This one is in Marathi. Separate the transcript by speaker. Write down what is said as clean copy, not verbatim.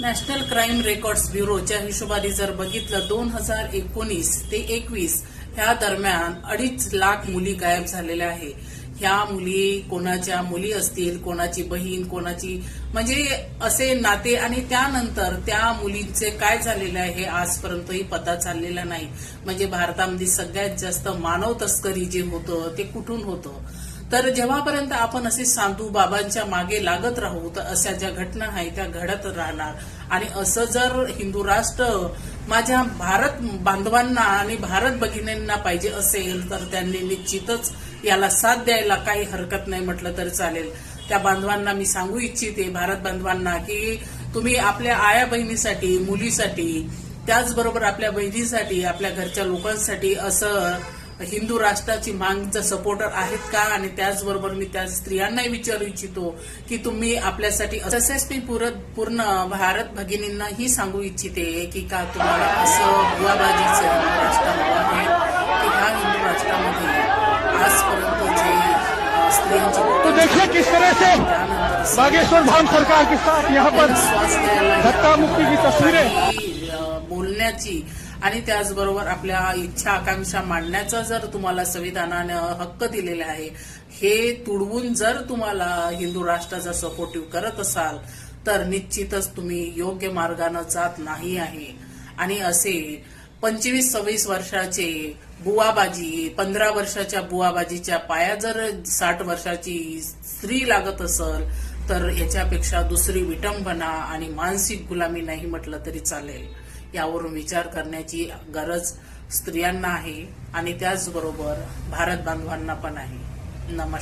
Speaker 1: नॅशनल क्राईम रेकॉर्ड्स ब्युरोच्या हिशोबाने जर बघितलं 2019 ते 21 ह्या दरम्यान 2.5 लाख मुली गायब झालेल्या आहे. ह्या मुली कोणाच्या मुली असतील, कोणाची बहीण, कोणाची म्हणजे असे नाते, आणि त्यानंतर त्या मुलींचे काय झालेले आहे हे आजपर्यंतही पता चाललेला नाही. म्हणजे भारतामध्ये सगळ्यात जास्त मानव तस्करी जे होतं ते कुठून होतं. तर जेव्हापर्यंत आपण असे साधू बाबांच्या मागे लागत राहू तर अशा ज्या घटना आहेत त्या घडत राहणार. आणि असं जर हिंदू राष्ट्र माझ्या भारत बांधवांना आणि भारत भगिनींना पाहिजे असेल तर त्यांनी निश्चितच याला साथ द्यायला काही हरकत नाही म्हटलं तर चालेल. त्या बांधवांना मी सांगू इच्छिते, भारत बांधवांना, की तुम्ही आपल्या आया बहिणीसाठी, मुलीसाठी, त्याचबरोबर आपल्या बहिणीसाठी, आपल्या घरच्या लोकांसाठी असं हिंदू राष्ट्राची मागचा सपोर्टर आहेत का? आणि त्याचबरोबर मी त्या स्त्रियांनाही विचारू इच्छितो की तुम्ही आपल्यासाठी, तसेच मी पूर्ण भारत भगिनींना ही सांगू इच्छिते की का तुम्हाला असं बुवाबाजीचं हिंदू राष्ट्र हवं आहे की ह्या हिंदू राष्ट्रामध्ये आजपर्यंत जे स्त्रियांची
Speaker 2: बागेश्वर धाम सरकार के साथ यहाँ पर
Speaker 1: श्वास द्यायला
Speaker 2: धक्का मुक्की की तस्वीरें
Speaker 1: बोलण्याची आणि त्याचबरोबर आपल्या इच्छा आकांक्षा मांडण्याचा जर तुम्हाला संविधानानं हक्क दिलेला आहे, हे तुडवून जर तुम्हाला हिंदू राष्ट्राचा सपोर्टिव्ह करत असाल तर निश्चितच तुम्ही योग्य मार्गाने जात नाही आहे. आणि असे 25-26 वर्षाचे बुवाबाजी, 15 वर्षाच्या बुवाबाजीच्या पाया जर 60 वर्षाची स्त्री लागत असेल तर याच्यापेक्षा दुसरी विटंबना आणि मानसिक गुलामी नाही म्हटलं तरी चालेल. यावरून विचार करण्याची गरज स्त्रियांना आहे आणि त्याचबरोबर भारत बांधवांना पण आहे. नमस्कार.